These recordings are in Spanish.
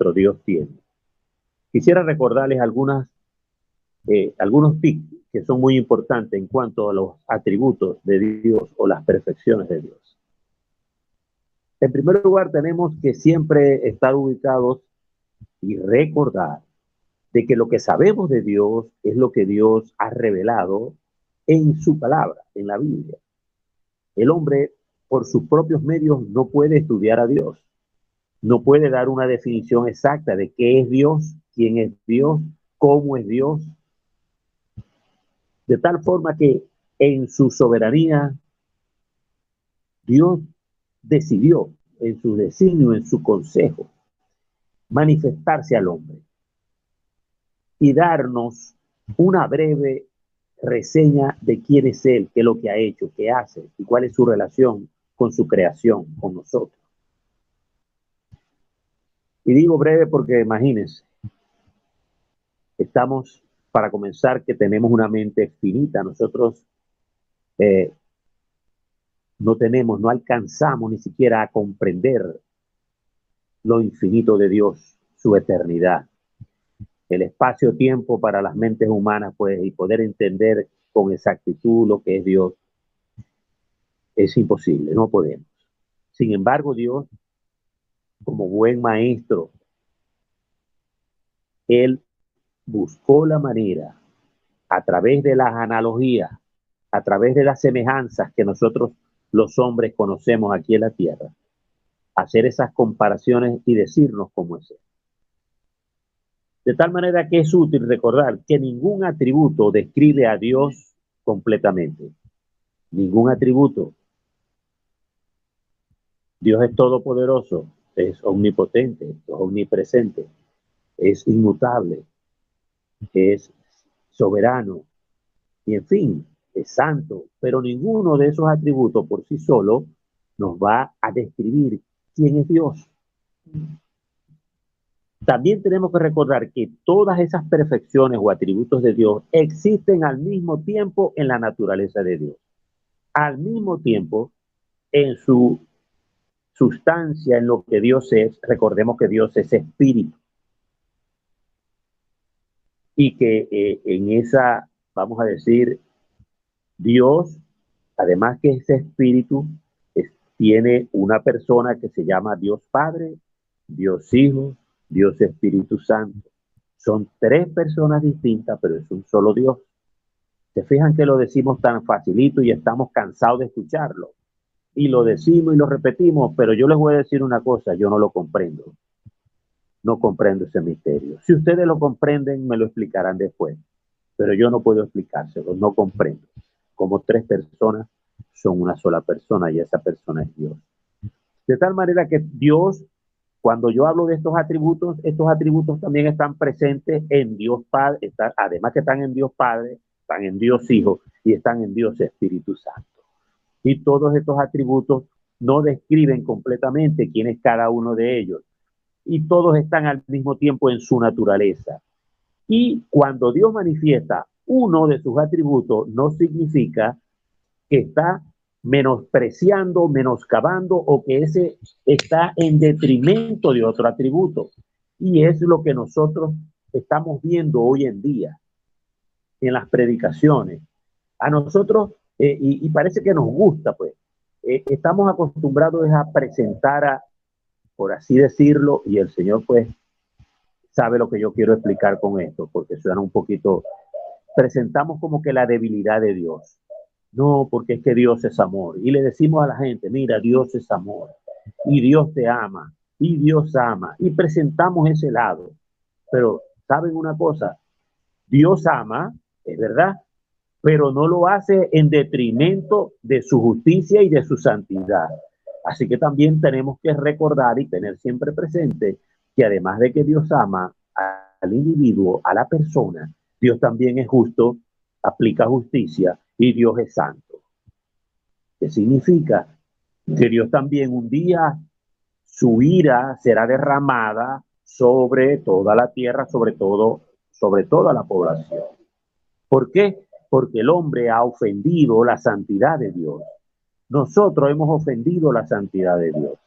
nuestro Dios tiene. Quisiera recordarles algunos tips que son muy importantes en cuanto a los atributos de Dios o las perfecciones de Dios. En primer lugar, tenemos que siempre estar ubicados y recordar de que lo que sabemos de Dios es lo que Dios ha revelado en su palabra, en la Biblia. El hombre, por sus propios medios, no puede estudiar a Dios. No puede dar una definición exacta de qué es Dios, quién es Dios, cómo es Dios. De tal forma que en su soberanía, Dios decidió, en su designio, en su consejo, manifestarse al hombre y darnos una breve reseña de quién es Él, qué es lo que ha hecho, qué hace y cuál es su relación con su creación, con nosotros. Y digo breve porque imagínense, estamos, para comenzar, que tenemos una mente finita. Nosotros no alcanzamos ni siquiera a comprender lo infinito de Dios, su eternidad. El espacio-tiempo para las mentes humanas, pues, y poder entender con exactitud lo que es Dios, es imposible, no podemos. Sin embargo, Dios, como buen maestro, Él buscó la manera, a través de las analogías, a través de las semejanzas que nosotros los hombres conocemos aquí en la tierra, hacer esas comparaciones y decirnos cómo es Él. De tal manera que es útil recordar que ningún atributo describe a Dios completamente. Ningún atributo. Dios es todopoderoso, es omnipotente, es omnipresente, es inmutable, es soberano y en fin, es santo. Pero ninguno de esos atributos por sí solo nos va a describir quién es Dios. También tenemos que recordar que todas esas perfecciones o atributos de Dios existen al mismo tiempo en la naturaleza de Dios. Al mismo tiempo, en su sustancia, en lo que Dios es. Recordemos que Dios es espíritu. Y que en esa, vamos a decir, Dios, además que ese espíritu, tiene una persona que se llama Dios Padre, Dios Hijo, Dios Espíritu Santo. Son tres personas distintas, pero es un solo Dios. Se fijan que lo decimos tan facilito y estamos cansados de escucharlo. Y lo decimos y lo repetimos, pero yo les voy a decir una cosa, yo no lo comprendo. No comprendo ese misterio. Si ustedes lo comprenden, me lo explicarán después. Pero yo no puedo explicárselo, no comprendo. Como tres personas son una sola persona y esa persona es Dios. De tal manera que Dios, cuando yo hablo de estos atributos también están presentes en Dios Padre, además que están en Dios Padre, están en Dios Hijo y están en Dios Espíritu Santo. Y todos estos atributos no describen completamente quién es cada uno de ellos. Y todos están al mismo tiempo en su naturaleza. Y cuando Dios manifiesta uno de sus atributos, no significa que está menospreciando, menoscabando o que ese está en detrimento de otro atributo. Y es lo que nosotros estamos viendo hoy en día en las predicaciones. A nosotros, y parece que nos gusta, pues, estamos acostumbrados a presentar por así decirlo, y el Señor, pues, sabe lo que yo quiero explicar con esto, porque suena un poquito, presentamos como que la debilidad de Dios. No, porque es que Dios es amor. Y le decimos a la gente, mira, Dios es amor. Y Dios te ama. Y Dios ama. Y presentamos ese lado. Pero, ¿saben una cosa? Dios ama, es verdad, pero no lo hace en detrimento de su justicia y de su santidad. Así que también tenemos que recordar y tener siempre presente que además de que Dios ama al individuo, a la persona, Dios también es justo, aplica justicia y Dios es santo. ¿Qué significa? Que Dios también un día su ira será derramada sobre toda la tierra, sobre toda la población. ¿Por qué? Porque el hombre ha ofendido la santidad de Dios. Nosotros hemos ofendido la santidad de Dios.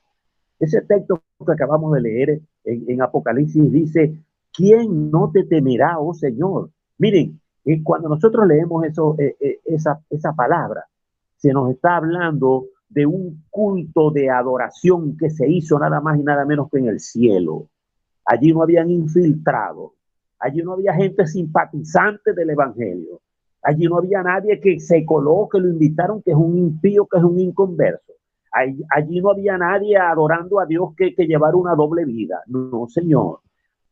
Ese texto que acabamos de leer en Apocalipsis dice, ¿quién no te temerá, oh Señor? Miren, cuando nosotros leemos esa palabra, se nos está hablando de un culto de adoración que se hizo nada más y nada menos que en el cielo. Allí no habían infiltrados, allí no había gente simpatizante del evangelio, allí no había nadie que se coló, que lo invitaron, que es un impío, que es un inconverso. Allí no había nadie adorando a Dios que llevara una doble vida. No, Señor.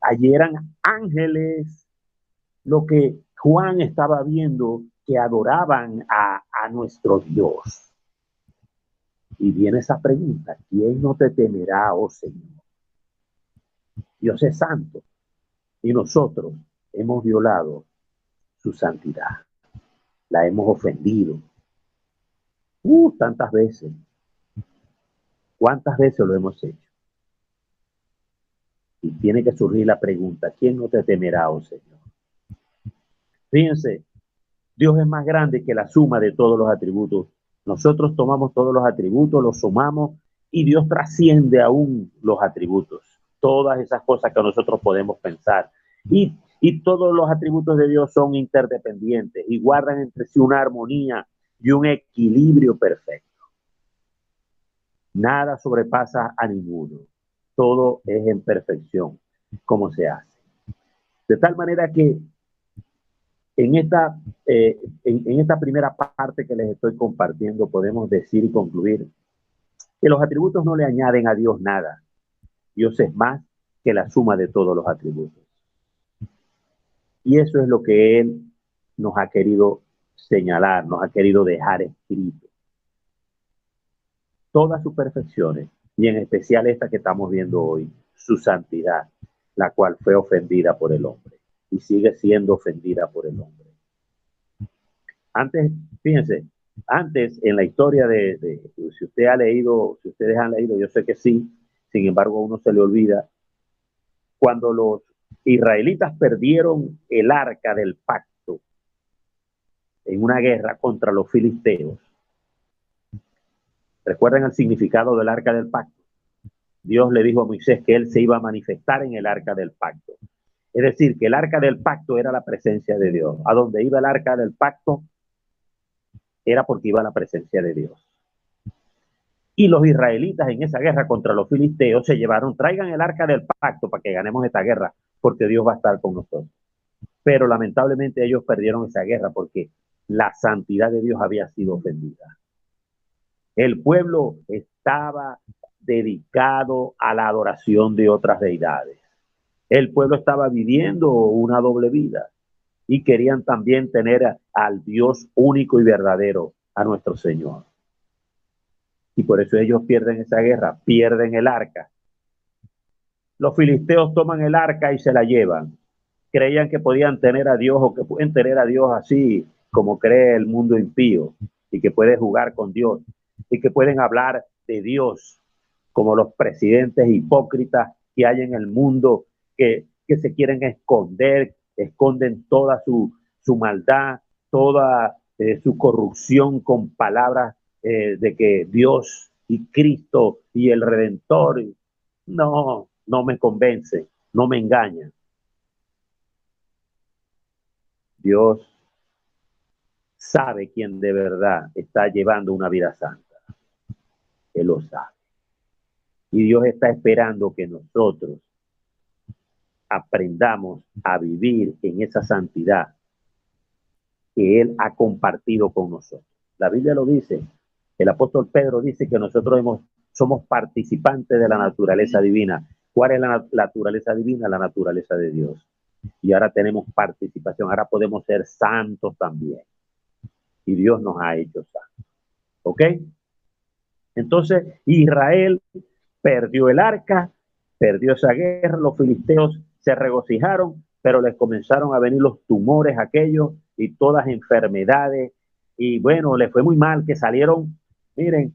Allí eran ángeles, lo que Juan estaba viendo, que adoraban a nuestro Dios. Y viene esa pregunta, ¿quién no te temerá, oh Señor? Dios es santo y nosotros hemos violado su santidad, la hemos ofendido. Tantas veces. ¿Cuántas veces lo hemos hecho? Y tiene que surgir la pregunta, ¿quién no te temerá, oh Señor? Fíjense, Dios es más grande que la suma de todos los atributos. Nosotros tomamos todos los atributos, los sumamos y Dios trasciende aún los atributos. Todas esas cosas que nosotros podemos pensar. Y todos los atributos de Dios son interdependientes y guardan entre sí una armonía y un equilibrio perfecto. Nada sobrepasa a ninguno. Todo es en perfección, como se hace. De tal manera que en esta primera parte que les estoy compartiendo podemos decir y concluir que los atributos no le añaden a Dios nada. Dios es más que la suma de todos los atributos. Y eso es lo que Él nos ha querido señalar, nos ha querido dejar escrito. Todas sus perfecciones, y en especial esta que estamos viendo hoy, su santidad, la cual fue ofendida por el hombre y sigue siendo ofendida por el hombre. Antes, fíjense, antes en la historia si usted ha leído, si ustedes han leído, yo sé que sí, sin embargo a uno se le olvida, cuando los israelitas perdieron el arca del pacto en una guerra contra los filisteos. ¿Recuerdan el significado del arca del pacto? Dios le dijo a Moisés que él se iba a manifestar en el arca del pacto. Es decir, que el arca del pacto era la presencia de Dios. A donde iba el arca del pacto era porque iba la presencia de Dios. Y los israelitas en esa guerra contra los filisteos se llevaron, traigan el arca del pacto para que ganemos esta guerra, porque Dios va a estar con nosotros. Pero lamentablemente ellos perdieron esa guerra porque la santidad de Dios había sido ofendida. El pueblo estaba dedicado a la adoración de otras deidades. El pueblo estaba viviendo una doble vida y querían también tener al Dios único y verdadero, a nuestro Señor. Y por eso ellos pierden esa guerra, pierden el arca. Los filisteos toman el arca y se la llevan. Creían que podían tener a Dios o que pueden tener a Dios así como cree el mundo impío y que puede jugar con Dios y que pueden hablar de Dios como los presidentes hipócritas que hay en el mundo que se quieren esconder, esconden toda su maldad, toda su corrupción con palabras de que Dios y Cristo y el Redentor. No me convence, no me engaña. Dios sabe quién de verdad está llevando una vida santa. Él lo sabe. Y Dios está esperando que nosotros aprendamos a vivir en esa santidad que Él ha compartido con nosotros. La Biblia lo dice. El apóstol Pedro dice que nosotros somos participantes de la naturaleza divina. ¿Cuál es la naturaleza divina? La naturaleza de Dios. Y ahora tenemos participación. Ahora podemos ser santos también. Y Dios nos ha hecho santos. ¿Ok? Entonces, Israel perdió el arca, perdió esa guerra, los filisteos se regocijaron, pero les comenzaron a venir los tumores aquellos y todas enfermedades. Y bueno, les fue muy mal, que salieron, miren,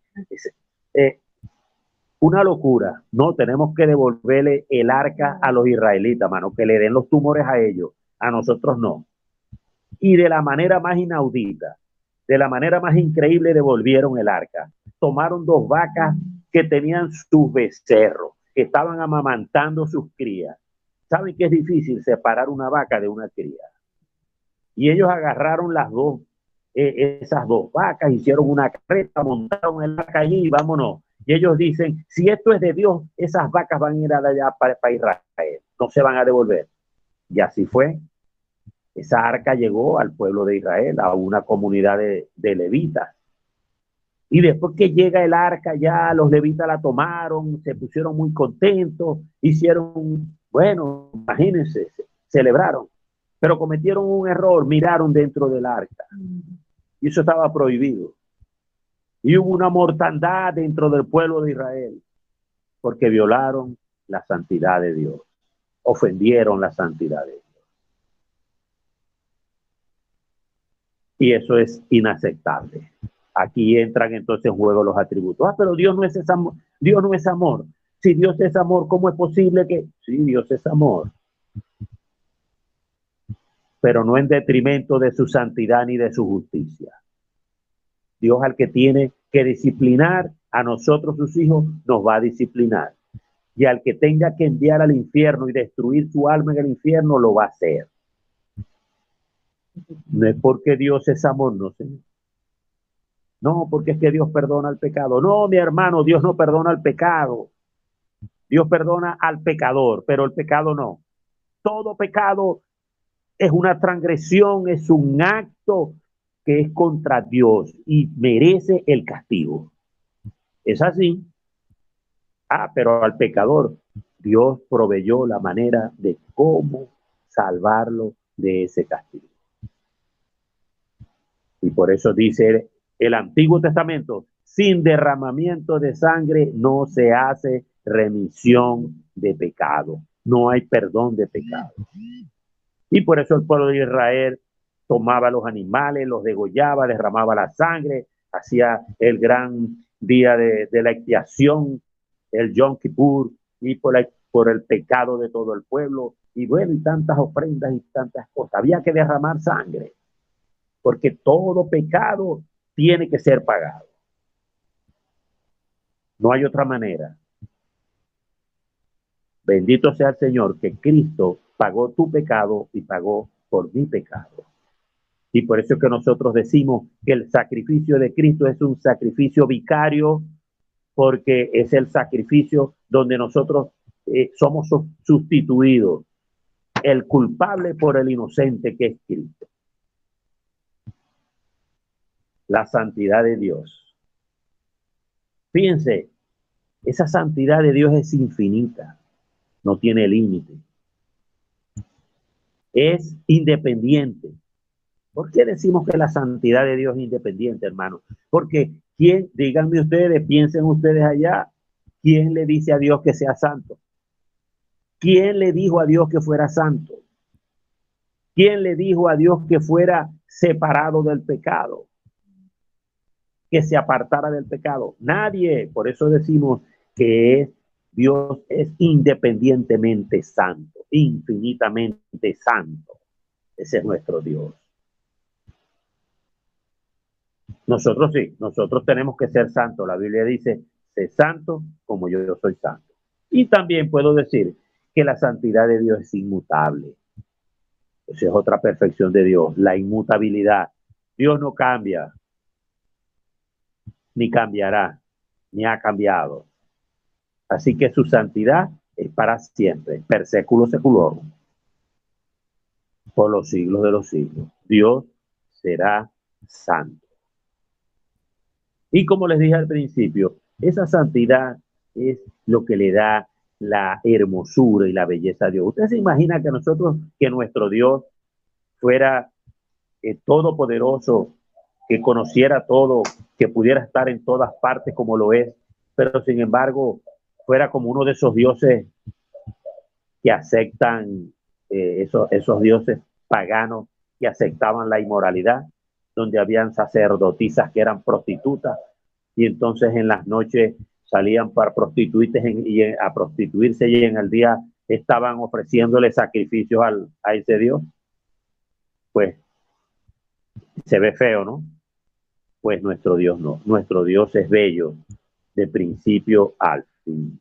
una locura. No, tenemos que devolverle el arca a los israelitas, mano, que le den los tumores a ellos, a nosotros no. Y de la manera más inaudita, de la manera más increíble, devolvieron el arca. Tomaron 2 vacas que tenían sus becerros, que estaban amamantando sus crías. Saben que es difícil separar una vaca de una cría. Y ellos agarraron esas dos vacas, hicieron una carreta, montaron el arca allí y vámonos. Y ellos dicen, si esto es de Dios, esas vacas van a ir allá para Israel, no se van a devolver. Y así fue. Esa arca llegó al pueblo de Israel, a una comunidad de levitas. Y después que llega el arca, ya los levitas la tomaron, se pusieron muy contentos, hicieron, bueno, imagínense, celebraron, pero cometieron un error, miraron dentro del arca. Y eso estaba prohibido. Y hubo una mortandad dentro del pueblo de Israel, porque violaron la santidad de Dios, ofendieron la santidad de Dios. Y eso es inaceptable. Aquí entran entonces en juego los atributos. Pero Dios no es amor. Dios no es amor. Si Dios es amor, ¿cómo es posible que? Sí, Dios es amor. Pero no en detrimento de su santidad ni de su justicia. Dios, al que tiene que disciplinar a nosotros, sus hijos, nos va a disciplinar. Y al que tenga que enviar al infierno y destruir su alma en el infierno, lo va a hacer. No es porque Dios es amor, no, Señor. No, porque es que Dios perdona el pecado. No, mi hermano, Dios no perdona el pecado. Dios perdona al pecador, pero el pecado no. Todo pecado es una transgresión, es un acto que es contra Dios y merece el castigo. Es así. Pero al pecador Dios proveyó la manera de cómo salvarlo de ese castigo. Y por eso dice el Antiguo Testamento, sin derramamiento de sangre no se hace remisión de pecado. No hay perdón de pecado. Y por eso el pueblo de Israel tomaba los animales, los degollaba, derramaba la sangre, hacía el gran día de la expiación, el Yom Kippur, y por el pecado de todo el pueblo. Y bueno, y tantas ofrendas y tantas cosas. Había que derramar sangre, porque todo pecado tiene que ser pagado. No hay otra manera. Bendito sea el Señor, que Cristo pagó tu pecado y pagó por mi pecado. Y por eso es que nosotros decimos que el sacrificio de Cristo es un sacrificio vicario, porque es el sacrificio donde nosotros somos sustituidos, el culpable por el inocente que es Cristo. La santidad de Dios. Fíjense, esa santidad de Dios es infinita, no tiene límite. Es independiente. ¿Por qué decimos que la santidad de Dios es independiente, hermano? Porque díganme ustedes, piensen ustedes allá, ¿quién le dice a Dios que sea santo? ¿Quién le dijo a Dios que fuera santo? ¿Quién le dijo a Dios que fuera separado del pecado? Que se apartara del pecado. Nadie. Por eso decimos que Dios es independientemente santo, infinitamente santo. Ese es nuestro Dios. Nosotros sí, nosotros tenemos que ser santos. La Biblia dice, sé santo como yo soy santo. Y también puedo decir que la santidad de Dios es inmutable. Esa es otra perfección de Dios, la inmutabilidad. Dios no cambia, ni cambiará, ni ha cambiado. Así que su santidad es para siempre, per século seculorum, por los siglos de los siglos. Dios será santo. Y como les dije al principio, esa santidad es lo que le da la hermosura y la belleza a Dios. ¿Usted se imagina que nuestro Dios fuera todopoderoso, que conociera todo, que pudiera estar en todas partes como lo es, pero sin embargo fuera como uno de esos dioses que aceptan, esos dioses paganos que aceptaban la inmoralidad, donde habían sacerdotisas que eran prostitutas y entonces en las noches salían para a prostituirse y en el día estaban ofreciéndole sacrificios a ese Dios? Pues se ve feo, ¿no? Pues nuestro Dios no. Nuestro Dios es bello de principio al fin.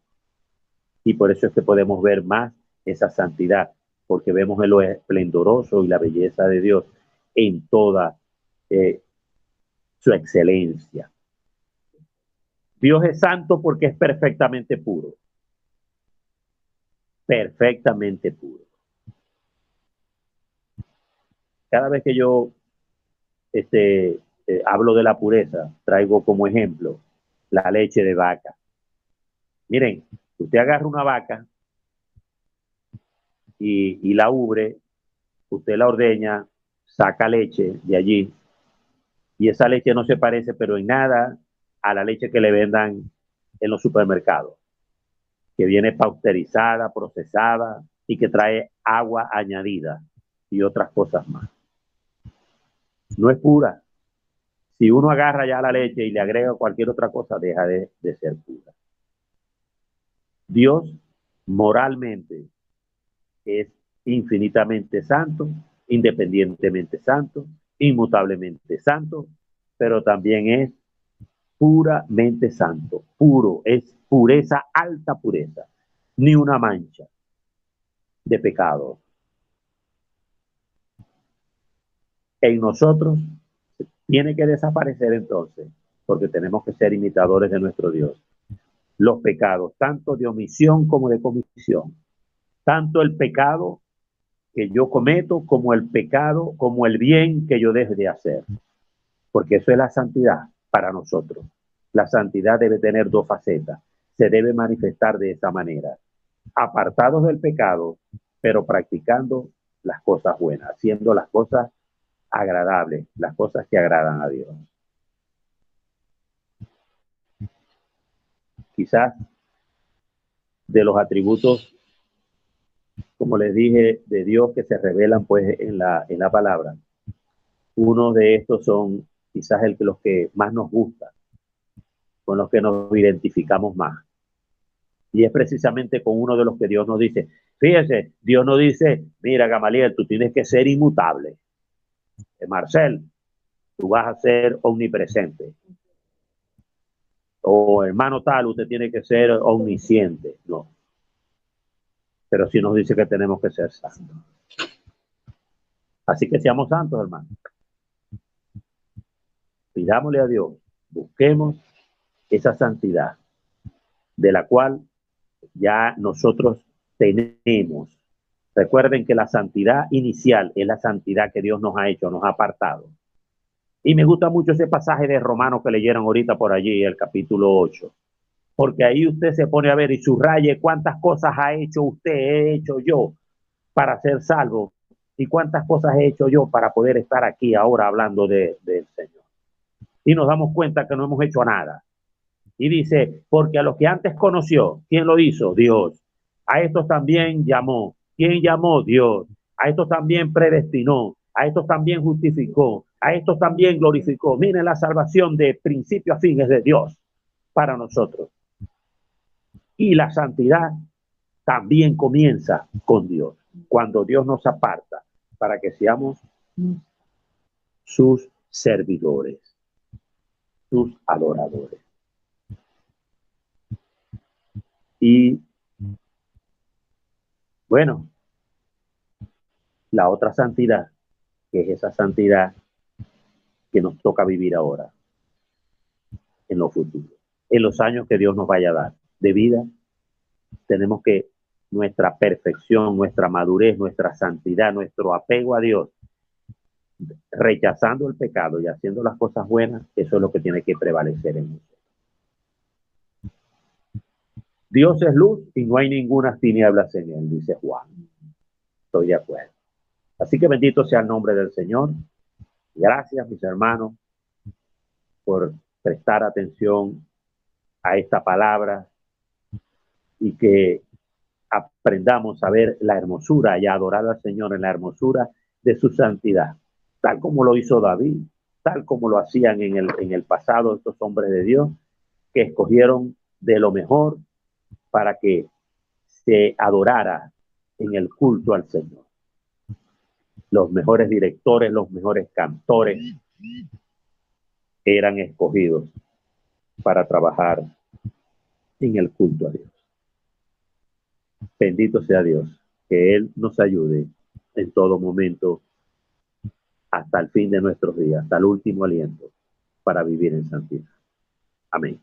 Y por eso es que podemos ver más esa santidad, porque vemos en lo esplendoroso y la belleza de Dios en toda su excelencia. Dios es santo porque es perfectamente puro. Perfectamente puro. Cada vez que yo hablo de la pureza, traigo como ejemplo la leche de vaca. Miren, usted agarra una vaca y la ubre, usted la ordeña, saca leche de allí, y esa leche no se parece, pero en nada, a la leche que le vendan en los supermercados, que viene pasteurizada, procesada y que trae agua añadida y otras cosas más. No es pura. Si uno agarra ya la leche y le agrega cualquier otra cosa, deja de ser pura. Dios moralmente es infinitamente santo, independientemente santo, inmutablemente santo, pero también es puramente santo, puro, es pureza, alta pureza, ni una mancha de pecado. En nosotros tiene que desaparecer entonces, porque tenemos que ser imitadores de nuestro Dios. Los pecados, tanto de omisión como de comisión, tanto el pecado que yo cometo como el pecado, como el bien que yo deje de hacer, porque eso es la santidad para nosotros. La santidad debe tener dos facetas, se debe manifestar de esa manera, apartados del pecado, pero practicando las cosas buenas, haciendo las cosas agradables, las cosas que agradan a Dios. Quizás de los atributos, como les dije, de Dios que se revelan pues en la palabra, uno de estos son quizás los que más nos gustan, con los que nos identificamos más. Y es precisamente con uno de los que Dios nos dice, fíjese, Dios nos dice, mira Gamaliel, tú tienes que ser inmutable. Marcel, tú vas a ser omnipresente. O hermano tal, usted tiene que ser omnisciente. No. Pero sí nos dice que tenemos que ser santos. Así que seamos santos, hermano. Pidámosle a Dios, busquemos esa santidad de la cual ya nosotros tenemos. Recuerden que la santidad inicial es la santidad que Dios nos ha hecho, nos ha apartado. Y me gusta mucho ese pasaje de Romanos que leyeron ahorita por allí, el capítulo 8. Porque ahí usted se pone a ver y subraye cuántas cosas ha hecho usted, he hecho yo para ser salvo y cuántas cosas he hecho yo para poder estar aquí ahora hablando del Señor. Y nos damos cuenta que no hemos hecho nada. Y dice, porque a los que antes conoció, ¿quién lo hizo? Dios. A estos también llamó. ¿Quién llamó? Dios. A estos también predestinó. A estos también justificó. A estos también glorificó. Miren, la salvación de principio a fin es de Dios para nosotros. Y la santidad también comienza con Dios. Cuando Dios nos aparta para que seamos sus servidores, sus adoradores. Y bueno, la otra santidad, que es esa santidad que nos toca vivir ahora, en lo futuro, en los años que Dios nos vaya a dar de vida, tenemos que nuestra perfección, nuestra madurez, nuestra santidad, nuestro apego a Dios, rechazando el pecado y haciendo las cosas buenas, eso es lo que tiene que prevalecer en nosotros. Dios es luz y no hay ninguna tinieblas en él, dice Juan. Estoy de acuerdo. Así que bendito sea el nombre del Señor. Gracias, mis hermanos, por prestar atención a esta palabra y que aprendamos a ver la hermosura y a adorar al Señor en la hermosura de su santidad, tal como lo hizo David, tal como lo hacían en el pasado estos hombres de Dios que escogieron de lo mejor para que se adorara en el culto al Señor. Los mejores directores, los mejores cantores eran escogidos para trabajar en el culto a Dios. Bendito sea Dios, que Él nos ayude en todo momento hasta el fin de nuestros días, hasta el último aliento para vivir en santidad. Amén.